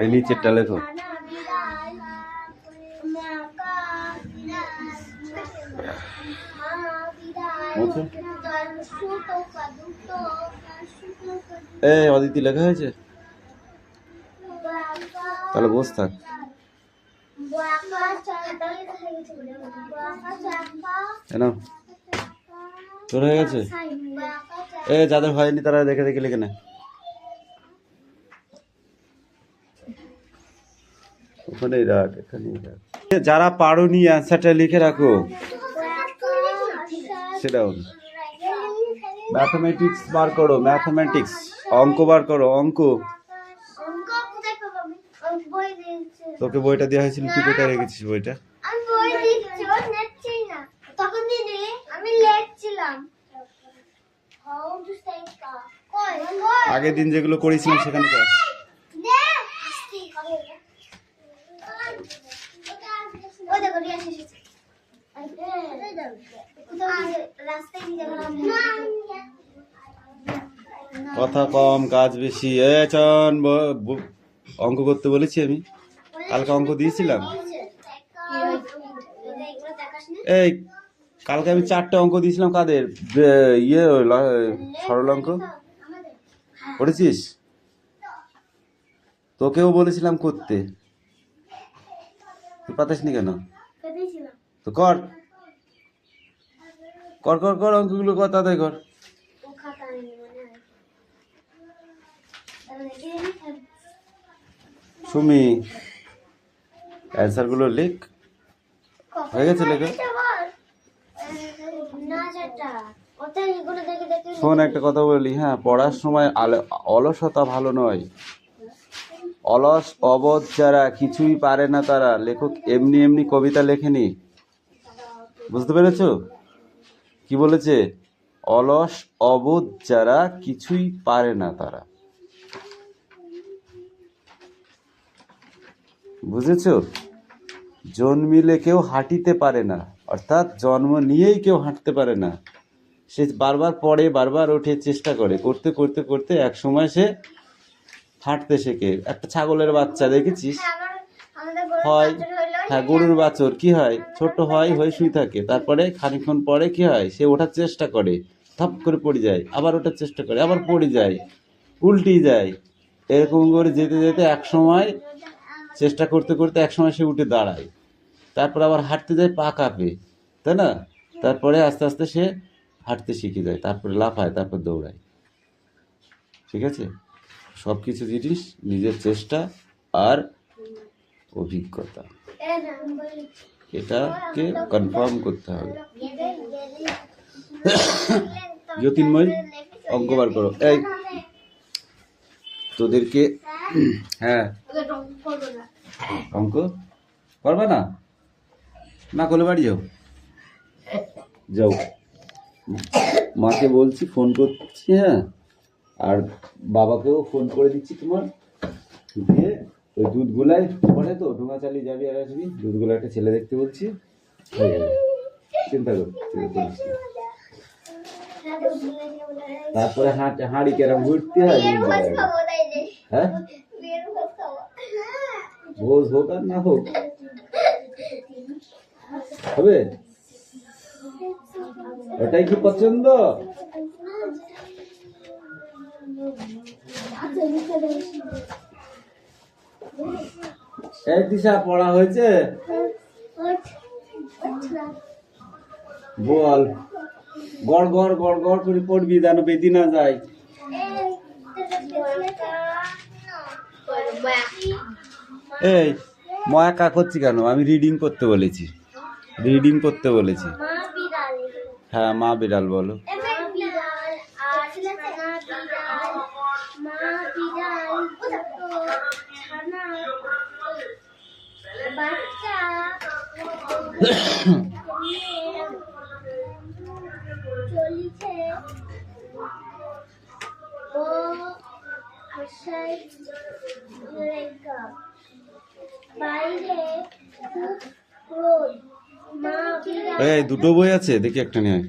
এই নিচেরটা লেখো। এই অদিতি লেখা হয়েছে, তাহলে বস থাক। তোর হয়ে গেছে? যাদের হয়নি তারা দেখে দেখে লিখে নেয়। ওখানেই রাখ, এখানেই রাখ। যারা পারোনি অ্যান্সারটা লিখে রাখো। সেটাও ম্যাথমেটিক্স বার করো, ম্যাথমেটিক্স অঙ্ক বার করো, অঙ্ক। তোকে বইটা দেওয়া হয়েছিল, তুই কোথায় রেখেছিস বইটা? আগের দিন যেগুলো করেছিলাম সেখানে যা। কথা কম কাজ বেশি। চন অঙ্ক করতে বলেছি আমি, কালকে অঙ্ক দিয়েছিলাম। এই কালকে আমি 4টে অঙ্ক দিয়েছিলাম। কাদের? সরল অঙ্ক করেছিস? তোকেও বলেছিলাম করতে, তুই পাতিসনি কেন? তো কর কর কর কর, অঙ্কগুলো কর, তাড়াতাড়ি কর। সুমি অ্যান্সার গুলো লিখ। হয়ে গেছে লেখা? শোন, একটা কথা বলি, হ্যাঁ, পড়ার সময় অলসতা ভালো নয়। অলস অবোধ যারা, কিছুই পারে না তারা। লেখক এমনি এমনি কবিতা লেখেনি, বুঝতে পেরেছ কি বলেছে? অলস অবোধ যারা, কিছুই পারে না তারা। বুঝেছ? জন্মিলে কেউ হাঁটিতে পারে না, অর্থাৎ জন্ম নিয়েই কেউ হাঁটতে পারে না। সে বারবার পড়ে, বারবার ওঠে, চেষ্টা করে, করতে করতে করতে এক সময় সে হাঁটতে শেখে। একটা ছাগলের বাচ্চা দেখেছিস? হয়, হ্যাঁ, গরুর বাছর কি হয়? ছোট হয়, হয়ে শুয়ে থাকে, তারপরে খানিকক্ষণ পরে কি হয়? সে ওঠার চেষ্টা করে, থাপ করে পড়ে যায়, আবার ওঠার চেষ্টা করে, আবার পড়ে যায়, উল্টি যায়। এরকম করে যেতে যেতে এক সময় চেষ্টা করতে করতে এক সময় সে উঠে দাঁড়ায়, তারপর আবার হাঁটতে যায়, পা কাঁপে, তাই না? তারপরে আস্তে আস্তে সে হাঁটতে শিখে যায়, তারপরে লাফায়, তারপর দৌড়ায়। ঠিক আছে? সব কিছু জিনিস নিজের চেষ্টা আর অভিজ্ঞতা, এটাকে কনফার্ম করতে হবে। জ্যোতির্ময় অঙ্ক বার করো। এই তোদেরকে, হ্যাঁ, অঙ্ক করবে না? না করলে বাড়ি যাও, যাও। মাকে বলছি, ফোন করছি, হ্যাঁ, আর বাবাকেও ফোন করে দিচ্ছি তোমার। দিয়ে ওই দুধগুলাই পরে তো ঢোঙা চালিয়ে যাবি আর আসবি, দুধগুলো একটা ছেলে দেখতে বলছি, হয়ে যাবে, চিন্তা করিস। তারপরে হাঁড়ি কেরম ঘুরতে হয়, হ্যাঁ, ভোজ হোক আর না হোক হবে। ওটাই কি পছন্দ? এই দিশা পড়া হয়েছে? বল, গড় গড় গড় গড় করে পড়বি, যেন বেদি না যায়। এই ময়া কা করছি কেন? আমি রিডিং করতে বলেছি, রিডিং করতে বলেছি। হ্যাঁ, মা বিড়াল বলো। এই দুটো বই আছে, দেখি একটা নিয়ে।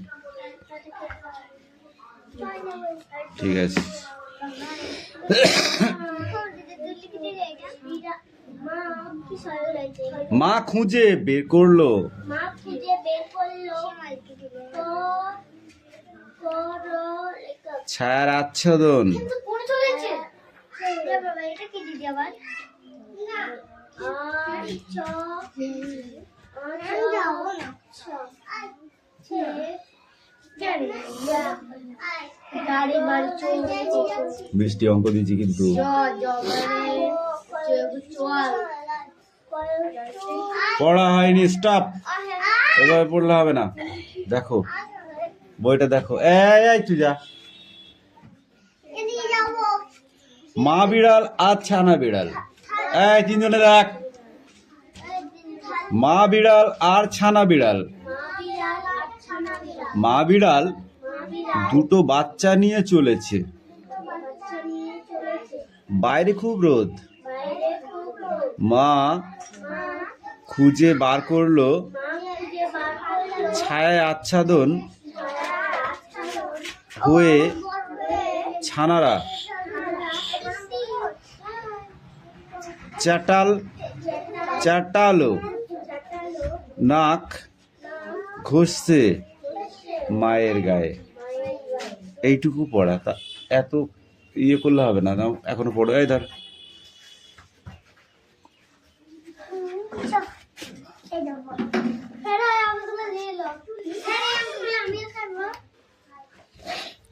ঠিক আছে, মা খুঁজে বের করলো। ছায়ার আচ্ছাদন। বৃষ্টি অঙ্ক দিচ্ছি কিন্তু পড়া হয়নি, স্টপ। এভাবে পড়লে হবে না। দেখো বইটা দেখো। এই তুই যা। মা বিড়াল আর ছানা বিড়াল। এই তিনজনে দেখ। মা বিড়াল আর ছানা বিড়াল। মা বিড়াল দুটো বাচ্চা নিয়ে চলেছে। বাইরে খুব রোদ। মা খুঁজে বার করলো ছায়ায় আচ্ছাদন হয়ে ছানারা চাটালো নাক ঘষছে মায়ের গায়ে। এইটুকু পড়া, তা এত ইয়ে করলে হবে না। এখনো পড়ো। এই ধর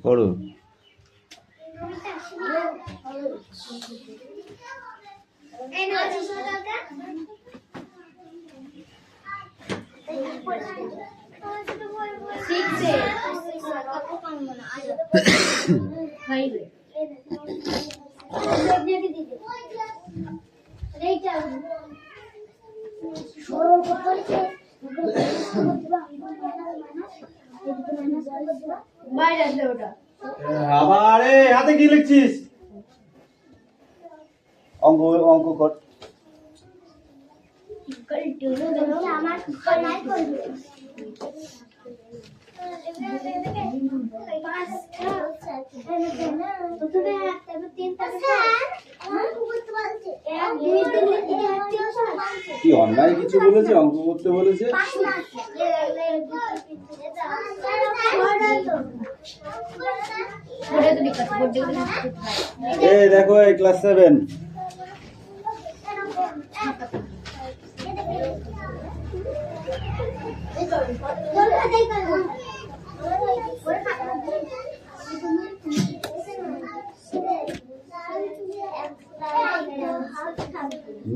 পড়ো। আবার হাতে কি লিখছিস? অঙ্ক অঙ্ক কর। কি অন্যায় কিছু বলেছে? অঙ্ক করতে বলেছে? এই দেখো এই ক্লাস 7।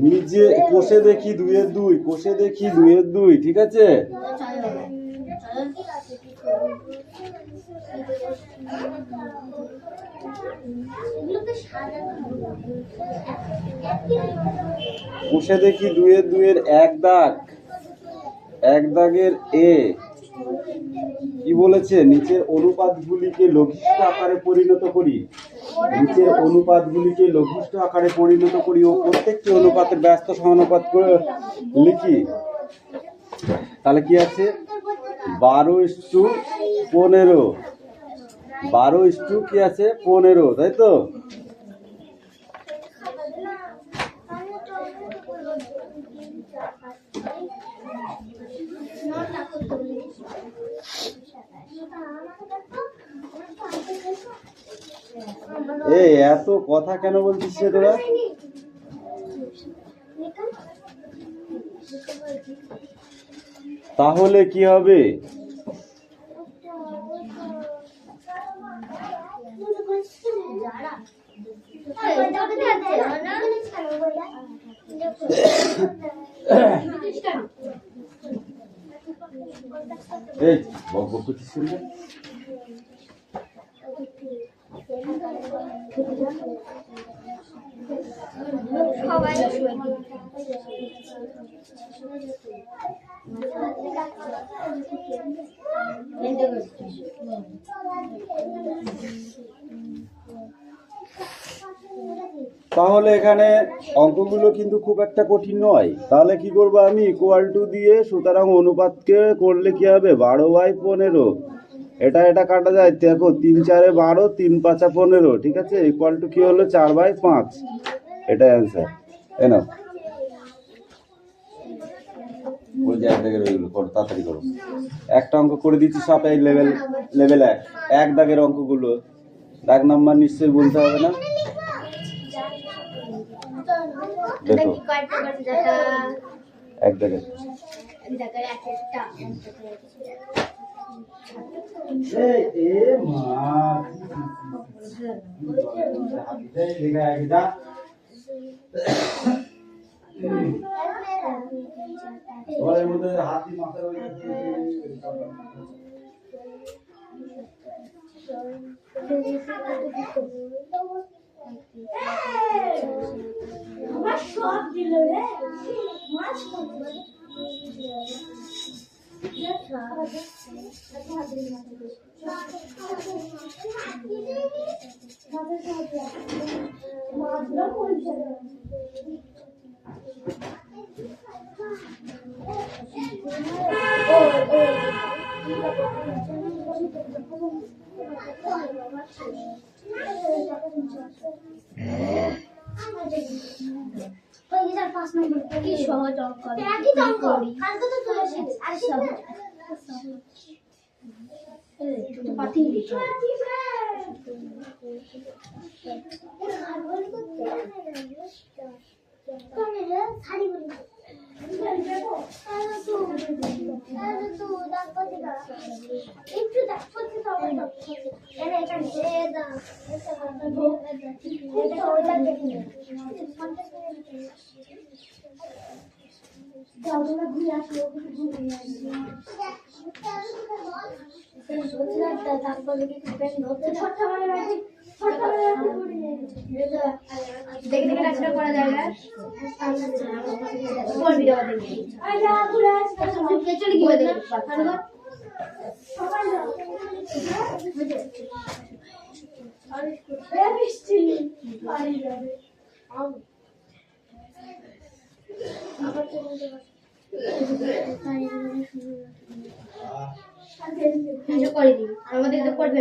নিজে কোষে দেখি 2-2, কোষে দেখি 2-2, ঠিক আছে? কোষে দেখি 2-2 এক দাগ, এক দাগের এ কি বলেছে? নিচের অনুপাতগুলিকে লঘিষ্ঠ আকারে পরিণত করি। নিচের অনুপাতগুলিকে লঘিষ্ঠ আকারে পরিণত করি ও প্রত্যেকটি অনুপাতের ব্যস্ত সমানুপাত করে লিখি। তাহলে কি আছে? 12:15। 12 কি আছে? 15, তাই তো? এই এত কথা কেন বলছিস তোরা? তাহলে কি হবে? এই বক করছিস না? তাহলে এখানে অঙ্কগুলো কিন্তু খুব একটা কঠিন নয়। তাহলে কি করবো আমি? ইকুয়াল টু দিয়ে সুতরাং অনুপাতকে করলে কি হবে? 12/15। এটা এটা কাটা যায়, দেখো 3 4 12, 3 5 15, ঠিক আছে, ইকুয়াল টু কি হলো 4/5, এটা অ্যান্সার। এনো ওই যে 1 দাগের ওইগুলো করো, তাড়াতাড়ি করো। একটা অঙ্ক করে দিচ্ছি সব এই লেভেল 1 দাগের অঙ্কগুলো। দাগ নাম্বার নিশ্চয়ই বলতে হবে না, দেখো 1 দাগের ঘরের মধ্যে হাতি মাথার ওই সব দিল রে মাছ কি সহজ অঙ্ক একই তো অঙ্ক কালকে তো চলে এসেছে আর সহজ তো পাঠিয়ে দিচ্ছি শাড়ি বলি একটু দেখতে হবে ঘুরে আসলো তারপরে দেখে দেখে নাচটা করা যায় না বলবি দাও দেখি চলে কি বলে করে দিই আমাদের তো করবে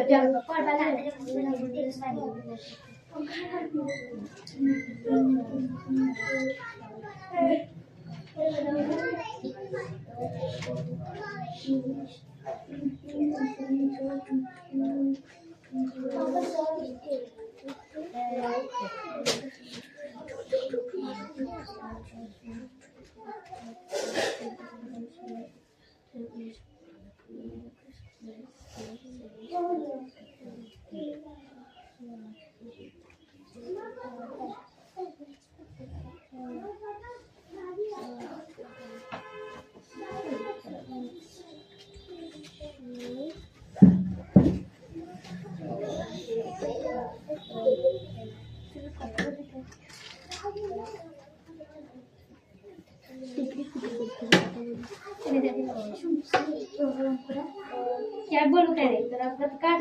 क्या बोलू तेरे तेरा व्रत काट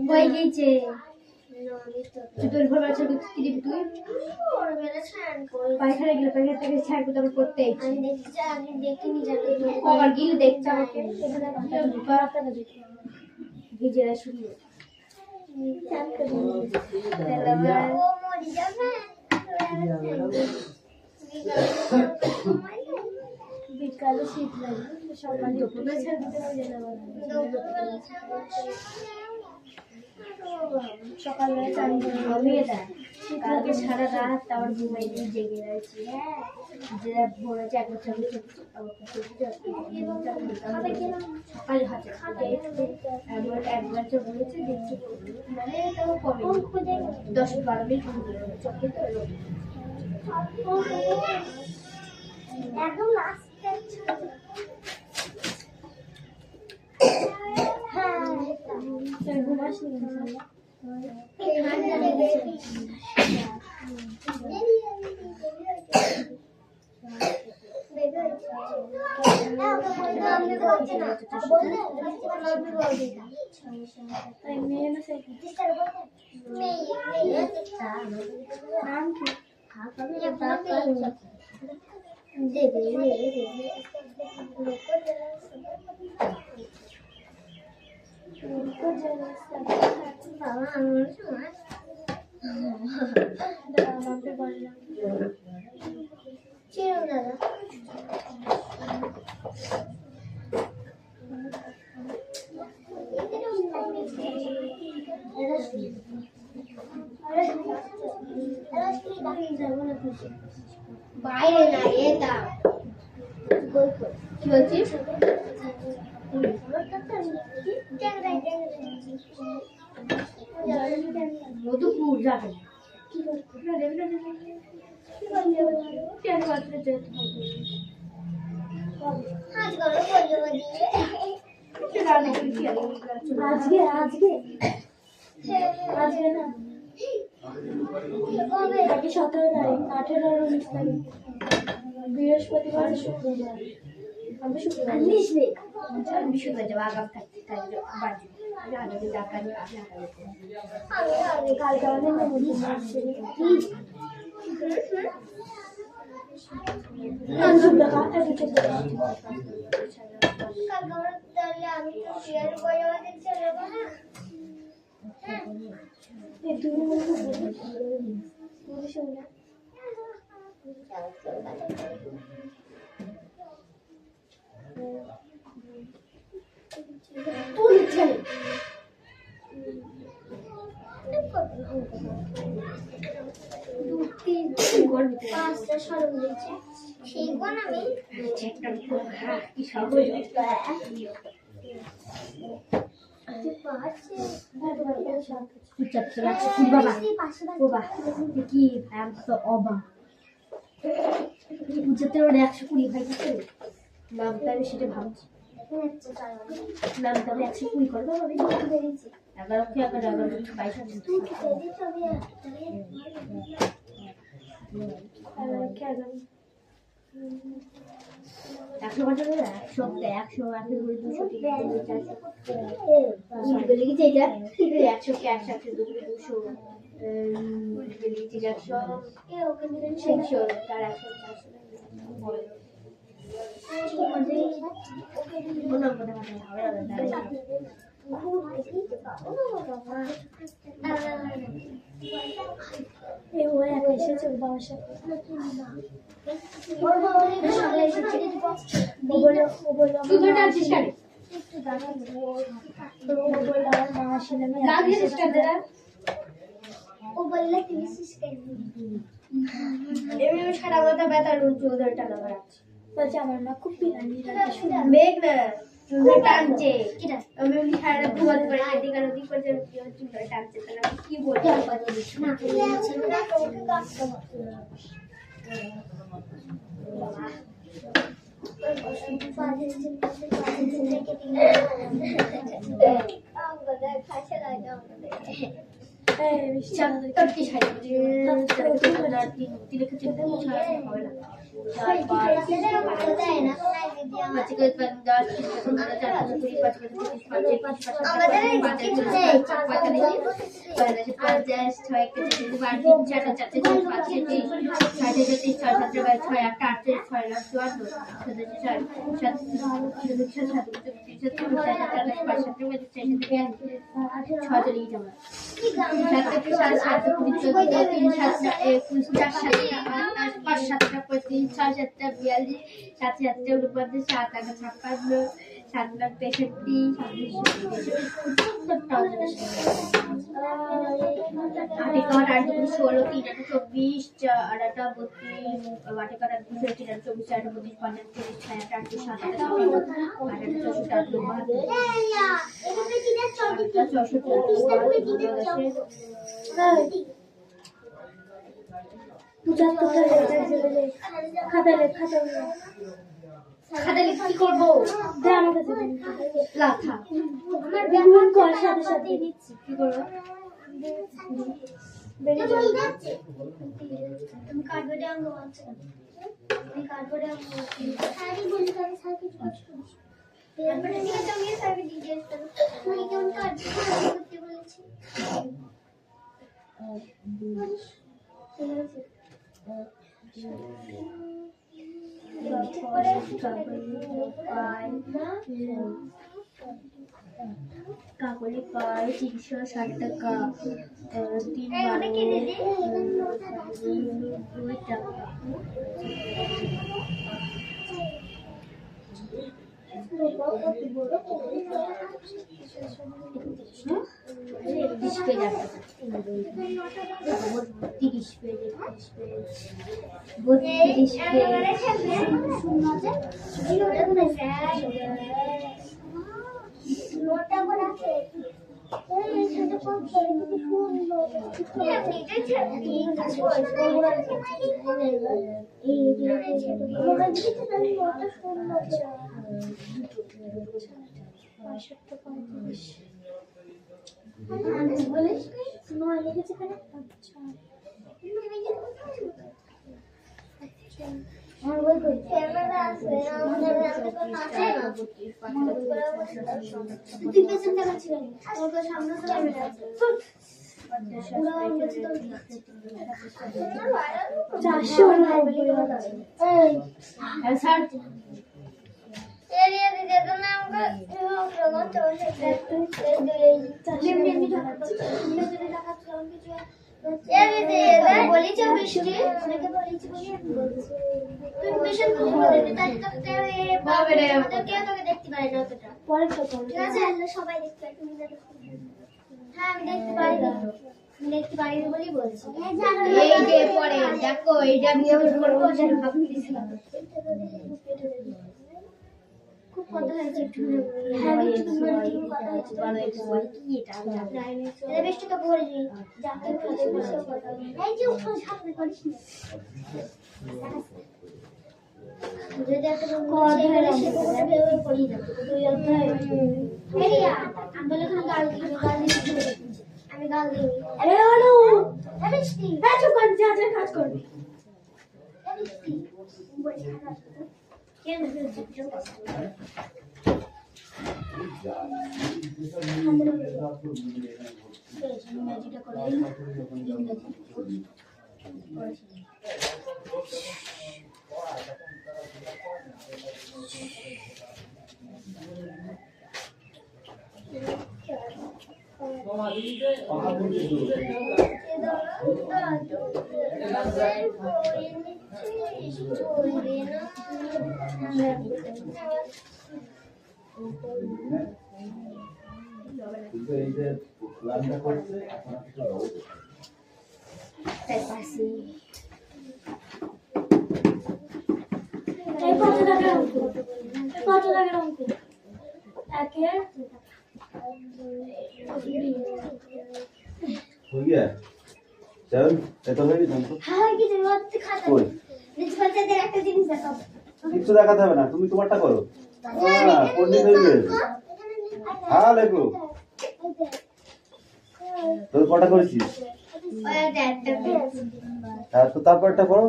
বই গেছে তোর ঘর বাচ্চা কি দিবি তুই পায়খানা গেলে পায়খানা থেকে ছাড়বো তারপর করতে আমি দেখিনি জানি আবার গিয়ে দেখছে আমাকে ভিজে শুকিয়ে বিকালে শীত লাগে সকালবেলা চান ঘুমিয়ে দেয় কালকে সারা রাত আমার ঘুমাই দিয়ে জেগে রয়েছি যেটা ভোর 1 বছর সকাল হাতে এমন 1 বছর বলেছে দেখছি মানে তাও কমে 10-12 মিনিট চোখে তো একদম লাস্টে হ্যাঁ ঘুমাস নাম কি দেবে বাইরে না এটা কি বলছিস মধুপুর যাবে কি আজকে আজকে আজকে না 17 তারিখ 18 আর 19 তারিখ বৃহস্পতিবার শুক্রবার আমি শুক্রবার আমি শুক্রবার যাবো আগাম থাকতে তাই বাজে আমি কালকে আমাদের আমি তো শেয়ার করে আমাদের চলে না নামটা আমি সেটা ভাবছি নামটা আমি 120 করবো 11 আমার মা খুব মেঘ না টানছে আমি সারা ঘুমাতে পারি এদিক আর ওদিক করে টানছে তাহলে আমি কি বলবো খাতা লিখে কি করবো আমার কাছে লাথা আমার বেগুন কর সাথে সাথে দিচ্ছি কি করবো তুমি কার্ডবোর্ডে অঙ্ক আছে আমি কার্ডবোর্ডে অঙ্ক আছে সারি বলি আমি সারি কিছু তারপরে ঠিক আছে আমি সারি জিজ্ঞেস করব তুমি কেমন কার্ড করতে বলেছি কাকলি পায় 360 টাকা, 3 টাকা। हो गया चल ये तो है तुमको হ্যাঁ কি জরুরত খাতা কই নিজ বাচ্চাদের একটা জিনিস দেখাও কিছু দেখাতে হবে না তুমি তোমারটা করো হ্যাঁ পণ্ডিত হয়ে গেছে হ্যাঁ লেখো তোর কটা করেছিস হ্যাঁ তো তারপরটা করো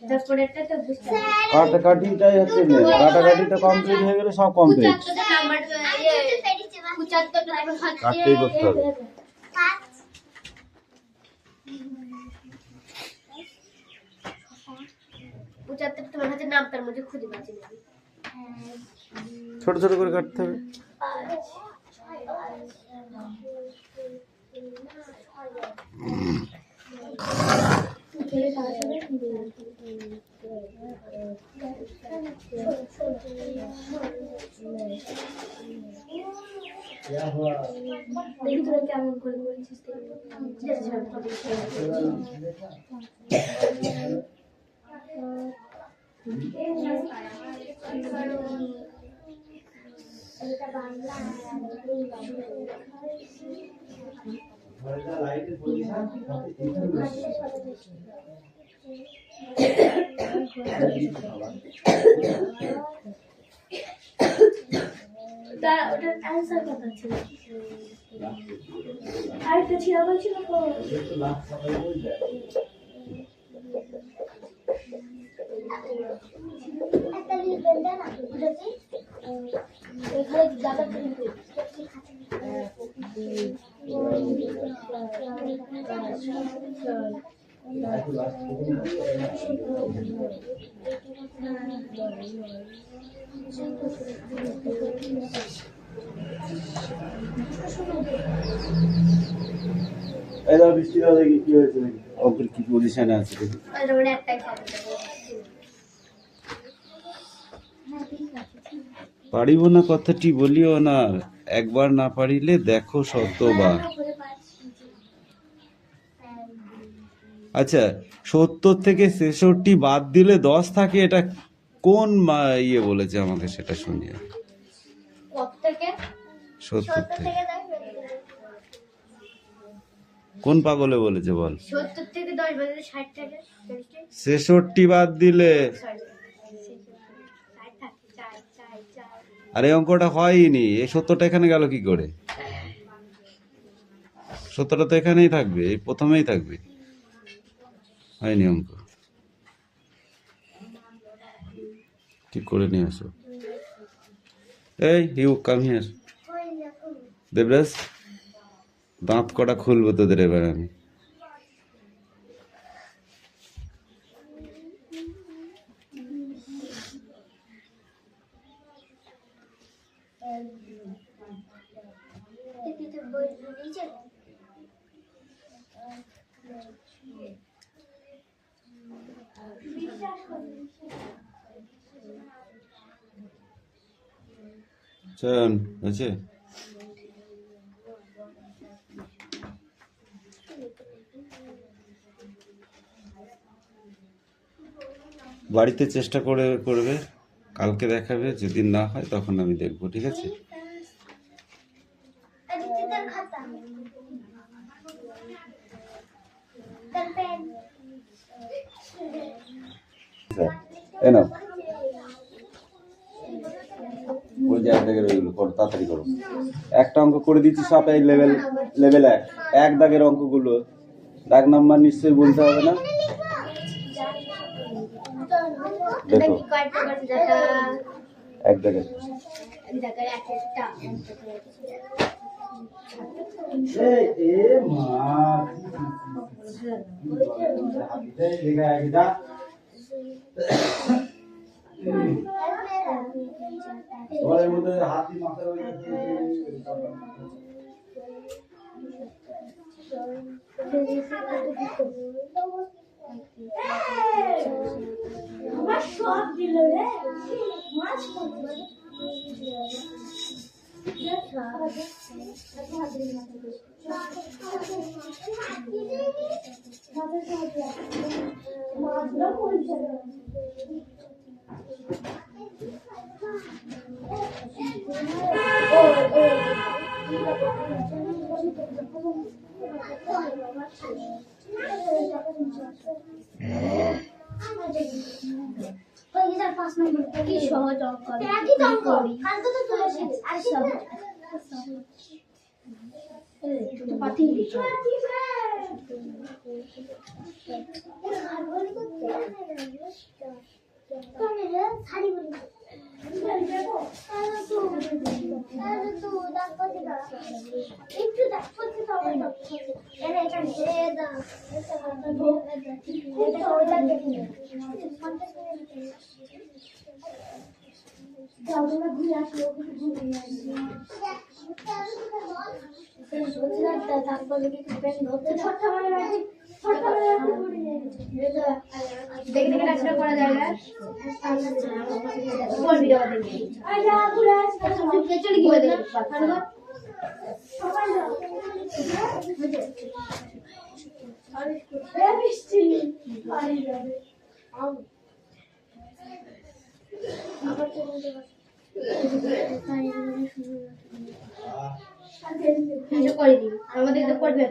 তারপরেরটা তো বুঝতে কাটাকাটিটাই হচ্ছে মেন কাটাকাটিটা কমপ্লিট হয়ে গেলে সব কমপ্লিট নাম্বার 75 নাম্বার কাটতেই করতে হবে 75 তোমার হাতে নাম তার মধ্যে খুঁজে পাচ্ছি না ছোট ছোট করে কাটতে হবে দেখি তোরা কেমন করে বলছিস ওটার অ্যান্সার কথা ছিল আরেকটা ছিল বলছিল একটা লিখবেন না বুঝেছি এখানে জায়গা অঙ্কের কি পজিশনে আছে দেখি। পারিব না কথাটি বলিও না, একবার না পারিলে দেখো শতবার। আচ্ছা, 70 থেকে 66 বাদ দিলে 10 থাকে, এটা কোন ইয়ে বলেছে আমাকে সেটা শুনি। 70 থেকে কোন পাগলে বলেছে বল? 70 থেকে 10 বাদে 60 থাকে। 66 বাদ দিলে, আরে অঙ্কটা হয়নি। এই 70টা এখানে গেল কি করে? 70টা তো এখানেই থাকবে, এই প্রথমেই থাকবে। হয়নি অঙ্ক, ঠিক করে নিয়ে আসো। এই ইউ কাম হিয়ার। দেবরাজ, দাঁত কটা খুলবো তোদের এবার আমি। চয়ন হয়েছে? বাড়িতে চেষ্টা করবে, কালকে দেখাবে, যদি না হয় তখন আমি দেখবো, ঠিক আছে? ওই যে এক দাগের ওইগুলো করো, তাড়াতাড়ি করো। একটা অঙ্ক করে দিচ্ছি সব এই লেভেল 1, এক দাগের অঙ্কগুলো। দাগ নাম্বার নিশ্চয়ই বলতে হবে না? দেখো, এক দাগের। মধ্যে হাতি মাথার আমার সব দিল রে মাছ কি সহজ অঙ্ক একই অঙ্ক কালকে তো তুলে এসেছি আর সহজ তো পাতি কোনে রে শাড়ি বলি একটু দেখ করতে তো হবে এটা এটা দাও এটা ওটা দেখি আমরা ঘুরে আসলো ঘুরে আসলো তারপরে কি খাবেন ধরতে ছোট মানে দেখে দেখে নাচটা করা যায় না কোন ভিডিও দেখি আরে ঘুরে আসলো চলে গিয়ে দেখি সকাল যাও আরে বৃষ্টি আরে যাবে আবার চলে যাবে করে দিই আমাদের তো করবে